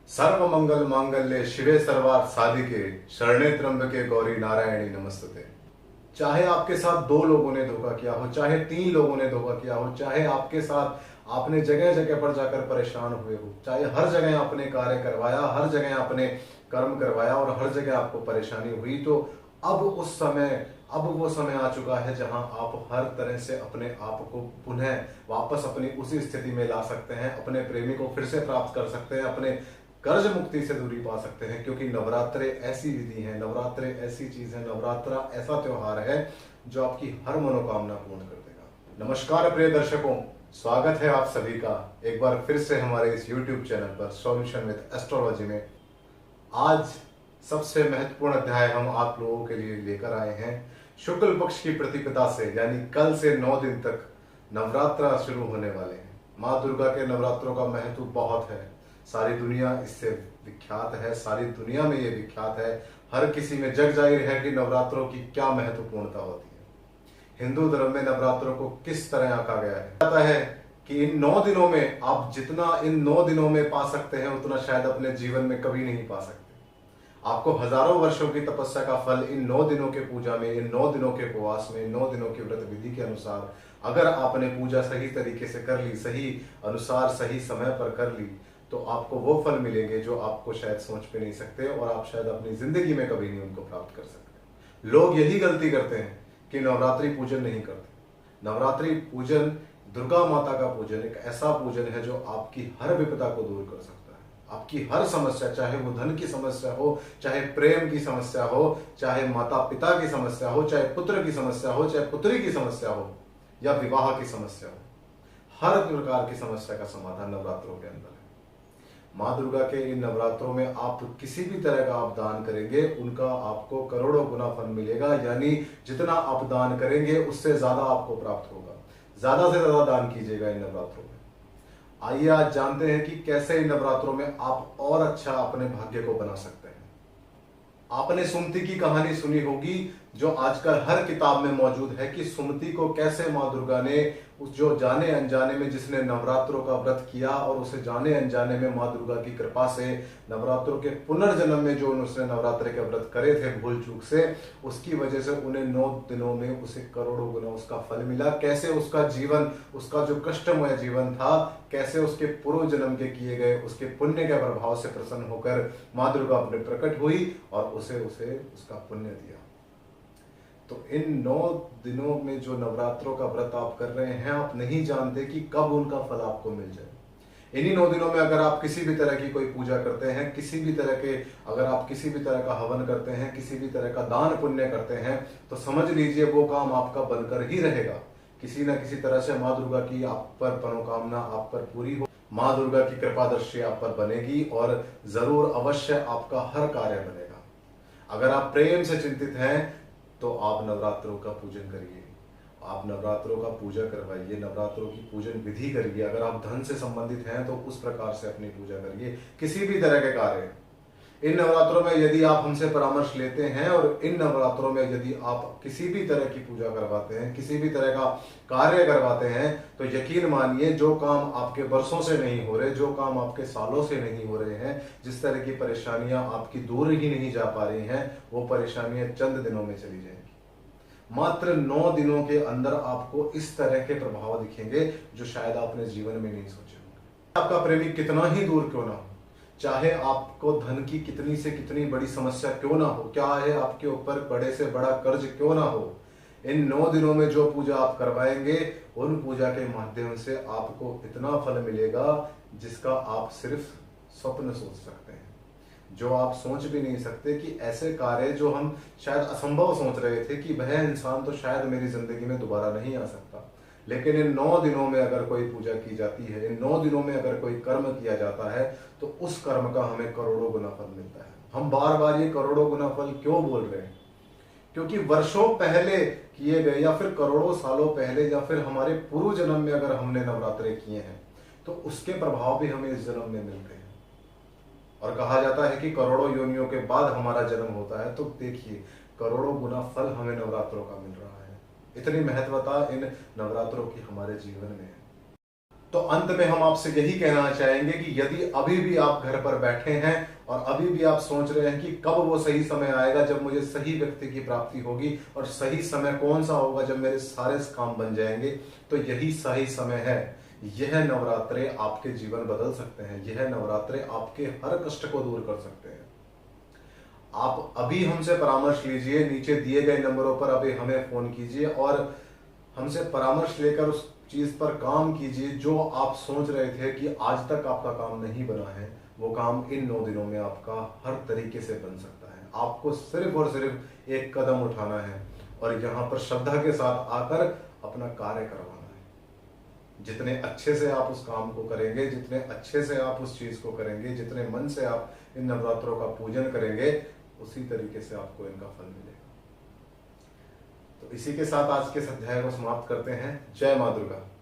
सर्व मंगल मांगल्ये शिवे सर्वार्थ साधिके शरणे त्र्यंबके गौरी नारायणी नमस्तुते। चाहे आपके साथ दो लोगों ने धोखा किया हो, चाहे तीन लोगों ने धोखा किया हो, चाहे आपके साथ आपने जगह जगह पर जाकर परेशान हुए हो, चाहे हर जगह आपने कार्य करवाया, हर जगह आपने कर्म करवाया और हर जगह आपको परेशानी हुई, तो अब वो समय आ चुका है जहां आप हर तरह से अपने आप को पुनः वापस अपनी उसी स्थिति में ला सकते हैं, अपने प्रेमी को फिर से प्राप्त कर सकते हैं, अपने कर्ज मुक्ति से दूरी पा सकते हैं। क्योंकि नवरात्रे ऐसी विधि है, नवरात्रे ऐसी चीज है, नवरात्रा ऐसा त्योहार है जो आपकी हर मनोकामना पूर्ण कर देगा। नमस्कार प्रिय दर्शकों, स्वागत है आप सभी का एक बार फिर से हमारे इस YouTube चैनल पर सॉल्यूशन विद एस्ट्रोलॉजी में। आज सबसे महत्वपूर्ण अध्याय हम आप लोगों के लिए लेकर आए हैं। शुक्ल पक्ष की प्रतिपदा से यानी कल से 9 दिन तक नवरात्र शुरू होने वाले हैं। माँ दुर्गा के नवरात्रों का महत्व बहुत है, सारी दुनिया इससे विख्यात है, सारी दुनिया में ये विख्यात है, हर किसी में जग जाहिर है कि नवरात्रों की क्या महत्वपूर्णता होती है। हिंदू धर्म में नवरात्रों को किस तरह आंका गया है, पता है कि इन 9 दिनों में आप जितना इन 9 दिनों में पा सकते हैं उतना शायद अपने जीवन में कभी नहीं पा सकते। आपको हजारों वर्षों की तपस्या का फल इन 9 दिनों के पूजा में, इन 9 दिनों के उपवास में, 9 दिनों की व्रत विधि के अनुसार अगर आपने पूजा सही तरीके से कर ली, सही अनुसार सही समय पर कर ली, तो आपको वो फल मिलेंगे जो आपको शायद सोच भी नहीं सकते और आप शायद अपनी जिंदगी में कभी नहीं उनको प्राप्त कर सकते। लोग यही गलती करते हैं कि नवरात्रि पूजन नहीं करते। नवरात्रि पूजन, दुर्गा माता का पूजन एक ऐसा पूजन है जो आपकी हर विपदा को दूर कर सकता है। आपकी हर समस्या, चाहे वो धन की समस्या हो, चाहे प्रेम की समस्या हो, चाहे माता पिता की समस्या हो, चाहे पुत्र की समस्या हो, चाहे पुत्री की समस्या हो या विवाह की समस्या हो, हर प्रकार की समस्या का समाधान नवरात्रों के अंदर है। माँ दुर्गा के इन नवरात्रों में आप किसी भी तरह का आप दान करेंगे, उनका आपको करोड़ों गुना फल मिलेगा। यानी जितना आप दान करेंगे उससे ज्यादा आपको प्राप्त होगा। ज्यादा से ज्यादा दान कीजिएगा इन नवरात्रों में। आइए आज जानते हैं कि कैसे इन नवरात्रों में आप और अच्छा अपने भाग्य को बना सकते हैं। आपने सुमति की कहानी सुनी होगी जो आजकल हर किताब में मौजूद है कि सुमति को कैसे माँ दुर्गा ने, उस जो जाने अनजाने में जिसने नवरात्रों का व्रत किया और उसे जाने अनजाने में माँ दुर्गा की कृपा से नवरात्रों के पुनर्जन्म में जो उसने नवरात्रि के व्रत करे थे भूल चूक से, उसकी वजह से उन्हें 9 दिनों में उसे करोड़ों गुना उसका फल मिला। कैसे उसका जीवन, उसका जो कष्टमय जीवन था, कैसे उसके पूर्व जन्म के किए गए उसके पुण्य के प्रभाव से प्रसन्न होकर माँ दुर्गा अपने प्रकट हुई और उसे उसका पुण्य दिया। तो इन 9 दिनों में जो नवरात्रों का व्रत आप कर रहे हैं, आप नहीं जानते कि कब उनका फल आपको मिल जाए। इन्हीं 9 दिनों में अगर आप किसी भी तरह की कोई पूजा करते हैं, किसी भी तरह के, अगर आप किसी भी तरह का हवन करते हैं, किसी भी तरह का दान पुण्य करते हैं, तो समझ लीजिए वो काम आपका बनकर ही रहेगा। किसी न किसी तरह से माँ दुर्गा की आप पर मनोकामना आप पर पूरी हो, माँ दुर्गा की कृपा दृष्टि आप पर बनेगी और जरूर अवश्य आपका हर कार्य बनेगा। अगर आप प्रेम से चिंतित हैं तो आप नवरात्रों का पूजन करिए, आप नवरात्रों का पूजा करवाइए, नवरात्रों की पूजन विधि करिए। अगर आप धन से संबंधित हैं तो उस प्रकार से अपनी पूजा करिए। किसी भी तरह के कार्य, इन नवरात्रों में यदि आप हमसे परामर्श लेते हैं और इन नवरात्रों में यदि आप किसी भी तरह की पूजा करवाते हैं, किसी भी तरह का कार्य करवाते हैं, तो यकीन मानिए जो काम आपके वर्षों से नहीं हो रहे, जो काम आपके सालों से नहीं हो रहे हैं, जिस तरह की परेशानियां आपकी दूर ही नहीं जा पा रही हैं, वो परेशानियां चंद दिनों में चली जाएंगी। मात्र 9 दिनों के अंदर आपको इस तरह के प्रभाव दिखेंगे जो शायद आपने जीवन में नहीं सोचे होंगे। आपका प्रेमी कितना ही दूर क्यों ना हो, चाहे आपको धन की कितनी से कितनी बड़ी समस्या क्यों ना हो, क्या है आपके ऊपर बड़े से बड़ा कर्ज क्यों ना हो, इन 9 दिनों में जो पूजा आप करवाएंगे, उन पूजा के माध्यम से आपको इतना फल मिलेगा जिसका आप सिर्फ स्वप्न सोच सकते हैं, जो आप सोच भी नहीं सकते कि ऐसे कार्य जो हम शायद असंभव सोच रहे थे कि वह इंसान तो शायद मेरी जिंदगी में दोबारा नहीं आ सकता, लेकिन इन 9 दिनों में अगर कोई पूजा की जाती है, इन 9 दिनों में अगर कोई कर्म किया जाता है, तो उस कर्म का हमें करोड़ों गुना फल मिलता है। हम बार बार ये करोड़ों गुना फल क्यों बोल रहे हैं? क्योंकि वर्षों पहले किए गए या फिर करोड़ों सालों पहले या फिर हमारे पूर्व जन्म में अगर हमने नवरात्रे किए हैं तो उसके प्रभाव भी हमें इस जन्म में मिलते हैं। और कहा जाता है कि करोड़ों योनियों के बाद हमारा जन्म होता है, तो देखिए करोड़ों गुना फल हमें नवरात्रों का मिल रहा है। इतनी महत्वता इन नवरात्रों की हमारे जीवन में है। तो अंत में हम आपसे यही कहना चाहेंगे कि यदि अभी भी आप घर पर बैठे हैं और अभी भी आप सोच रहे हैं कि कब वो सही समय आएगा जब मुझे सही व्यक्ति की प्राप्ति होगी और सही समय कौन सा होगा जब मेरे सारे काम बन जाएंगे, तो यही सही समय है। यह नवरात्रे आपके जीवन बदल सकते हैं, यह नवरात्रे आपके हर कष्ट को दूर कर सकते हैं। आप अभी हमसे परामर्श लीजिए, नीचे दिए गए नंबरों पर अभी हमें फोन कीजिए और हमसे परामर्श लेकर उस चीज पर काम कीजिए जो आप सोच रहे थे कि आज तक आपका काम नहीं बना है, वो काम इन 9 दिनों में आपका हर तरीके से बन सकता है। आपको सिर्फ और सिर्फ एक कदम उठाना है और यहाँ पर श्रद्धा के साथ आकर अपना कार्य करवाना है। जितने अच्छे से आप उस काम को करेंगे, जितने अच्छे से आप उस चीज को करेंगे, जितने मन से आप इन नवरात्रों का पूजन करेंगे, उसी तरीके से आपको इनका फल मिलेगा। तो इसी के साथ आज के इस अध्याय को समाप्त करते हैं। जय मां दुर्गा।